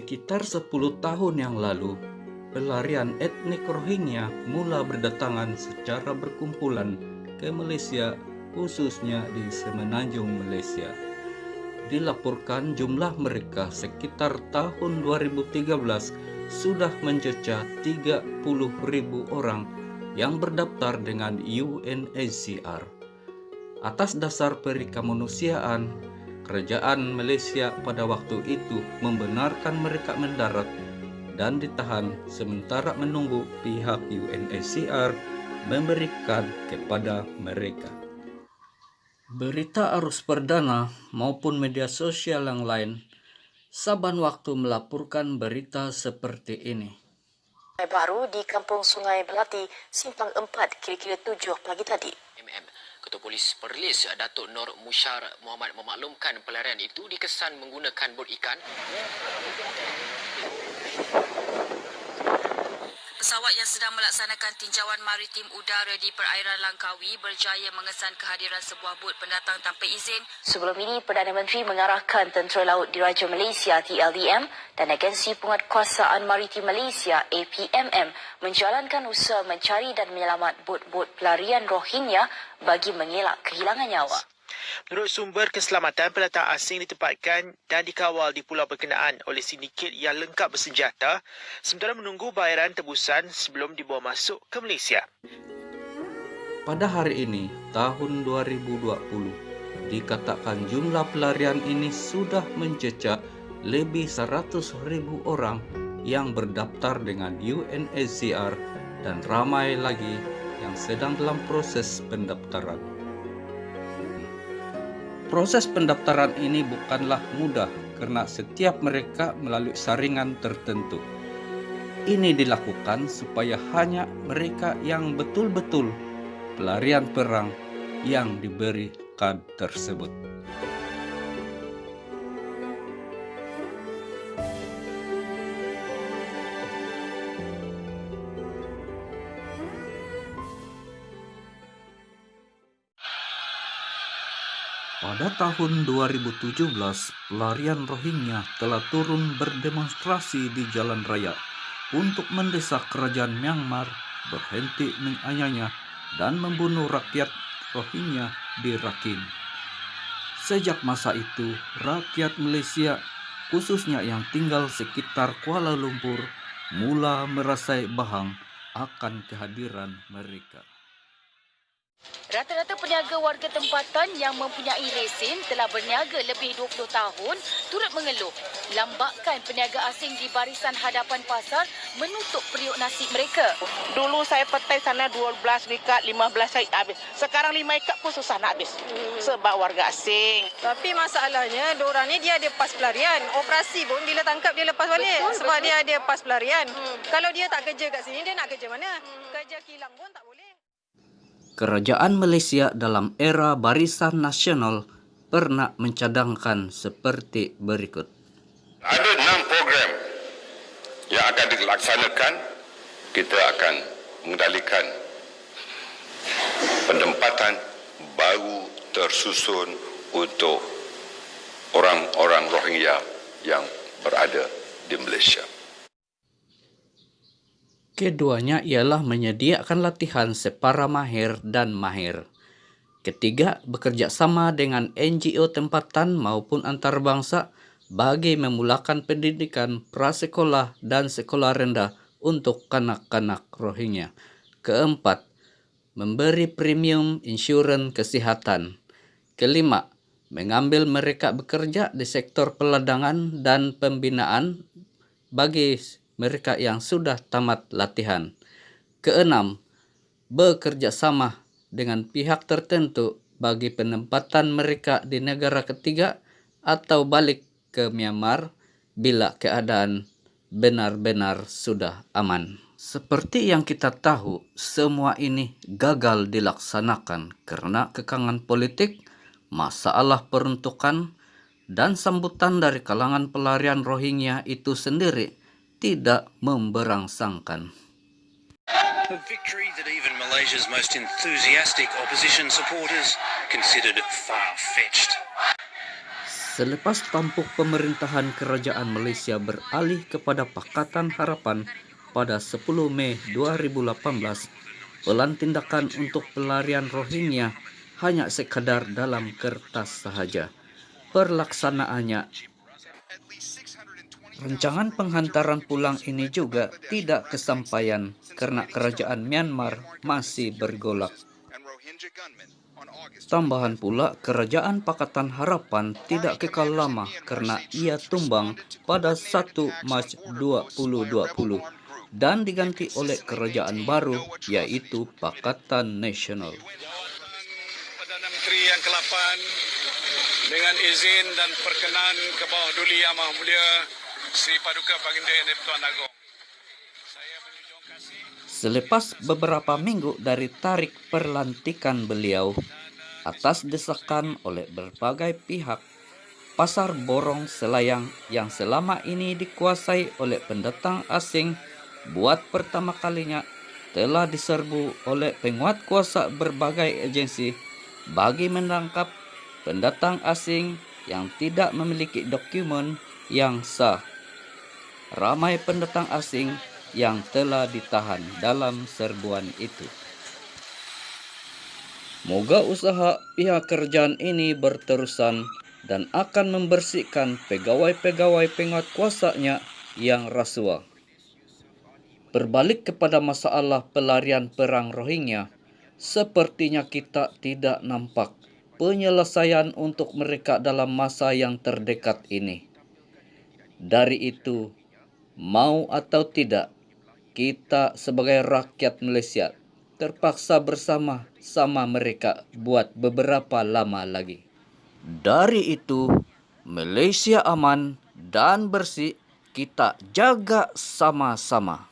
Sekitar 10 tahun yang lalu, pelarian etnik Rohingya mula berdatangan secara berkumpulan ke Malaysia, khususnya di Semenanjung Malaysia. Dilaporkan jumlah mereka sekitar tahun 2013 sudah mencecah 30.000 orang yang berdaftar dengan UNHCR. Atas dasar perikemanusiaan, kerajaan Malaysia pada waktu itu membenarkan mereka mendarat dan ditahan sementara menunggu pihak UNHCR memberikan kepada mereka. Berita arus perdana maupun media sosial yang lain saban waktu melaporkan berita seperti ini. Baru di Kampung Sungai Belati, Simpang 4, kira-kira 7 pagi tadi. Ketua Polis Perlis Datuk Nur Musyar Muhammad memaklumkan pelarian itu dikesan menggunakan bot ikan. Pesawat yang sedang melaksanakan tinjauan maritim udara di perairan Langkawi berjaya mengesan kehadiran sebuah bot pendatang tanpa izin. Sebelum ini, Perdana Menteri mengarahkan Tentera Laut Diraja Malaysia TLDM dan Agensi Penguatkuasaan Maritim Malaysia APMM menjalankan usaha mencari dan menyelamat bot-bot pelarian Rohingya bagi mengelak kehilangan nyawa. Menurut sumber keselamatan, pendatang asing ditempatkan dan dikawal di pulau berkenaan oleh sindiket yang lengkap bersenjata sementara menunggu bayaran tebusan sebelum dibawa masuk ke Malaysia. Pada hari ini, tahun 2020, dikatakan jumlah pelarian ini sudah mencecah lebih 100.000 orang yang berdaftar dengan UNHCR dan ramai lagi yang sedang dalam proses pendaftaran. Proses pendaftaran ini bukanlah mudah karena setiap mereka melalui saringan tertentu. Ini dilakukan supaya hanya mereka yang betul-betul pelarian perang yang diberi kad tersebut. Pada tahun 2017, pelarian Rohingya telah turun berdemonstrasi di jalan raya untuk mendesak kerajaan Myanmar berhenti menganiaya dan membunuh rakyat Rohingya di Rakhine. Sejak masa itu, rakyat Malaysia, khususnya yang tinggal sekitar Kuala Lumpur, mula merasai bahang akan kehadiran mereka. Rata-rata peniaga warga tempatan yang mempunyai resin telah berniaga lebih 20 tahun turut mengeluh lambakan peniaga asing di barisan hadapan pasar menutup periuk nasi mereka. Dulu saya petai sana 12 ikat, 15 saya habis. Sekarang 5 ikat pun susah nak habis. Sebab warga asing. Tapi masalahnya diorang ni dia ada pas pelarian. Operasi pun bila tangkap dia lepas balik. Sebab dia ada pas pelarian. Kalau dia tak kerja kat sini, dia nak kerja mana? Kerja kilang pun tak boleh. Kerajaan Malaysia dalam era Barisan Nasional pernah mencadangkan seperti berikut. Ada 6 program yang akan dilaksanakan. Kita akan mengendalikan penempatan baru tersusun untuk orang-orang Rohingya yang berada di Malaysia. Keduanya ialah menyediakan latihan separa mahir dan mahir. Ketiga, bekerja sama dengan NGO tempatan maupun antarabangsa bagi memulakan pendidikan prasekolah dan sekolah rendah untuk kanak-kanak Rohingya. Keempat, memberi premium insurans kesihatan. Kelima, mengambil mereka bekerja di sektor peladangan dan pembinaan bagi mereka yang sudah tamat latihan. Keenam, bekerja sama dengan pihak tertentu bagi penempatan mereka di negara ketiga atau balik ke Myanmar bila keadaan benar-benar sudah aman. Seperti yang kita tahu, semua ini gagal dilaksanakan karena kekangan politik, masalah peruntukan, dan sambutan dari kalangan pelarian Rohingya itu sendiri tidak memberangsangkan. A victory that even Malaysia's most enthusiastic opposition supporters considered far-fetched. Selepas tampuk pemerintahan kerajaan Malaysia beralih kepada Pakatan Harapan pada 10 Mei 2018, pelan tindakan untuk pelarian Rohingya hanya sekadar dalam kertas sahaja. Perlaksanaannya, rancangan penghantaran pulang ini juga tidak kesampaian karena kerajaan Myanmar masih bergolak. Tambahan pula, kerajaan Pakatan Harapan tidak kekal lama karena ia tumbang pada 1 Mac 2020 dan diganti oleh kerajaan baru yaitu Pakatan Nasional. Perdana Menteri yang ke-8 dengan izin dan perkenan ke bawah Duli Yang Maha Mulia Sri Paduka Baginda Yang di-Pertuan Agong. Saya menjunjung kasih. Selepas beberapa minggu dari tarik perlantikan beliau, atas desakan oleh berbagai pihak, pasar borong Selayang yang selama ini dikuasai oleh pendatang asing buat pertama kalinya telah diserbu oleh penguat kuasa berbagai agensi bagi menangkap pendatang asing yang tidak memiliki dokumen yang sah. Ramai pendatang asing yang telah ditahan dalam serbuan itu. Moga usaha pihak kerajaan ini berterusan dan akan membersihkan pegawai-pegawai penguat kuasanya yang rasuah. Berbalik kepada masalah pelarian perang Rohingya, sepertinya kita tidak nampak penyelesaian untuk mereka dalam masa yang terdekat ini. Dari itu, mau atau tidak, kita sebagai rakyat Malaysia terpaksa bersama-sama mereka buat beberapa lama lagi. Dari itu, Malaysia aman dan bersih kita jaga sama-sama.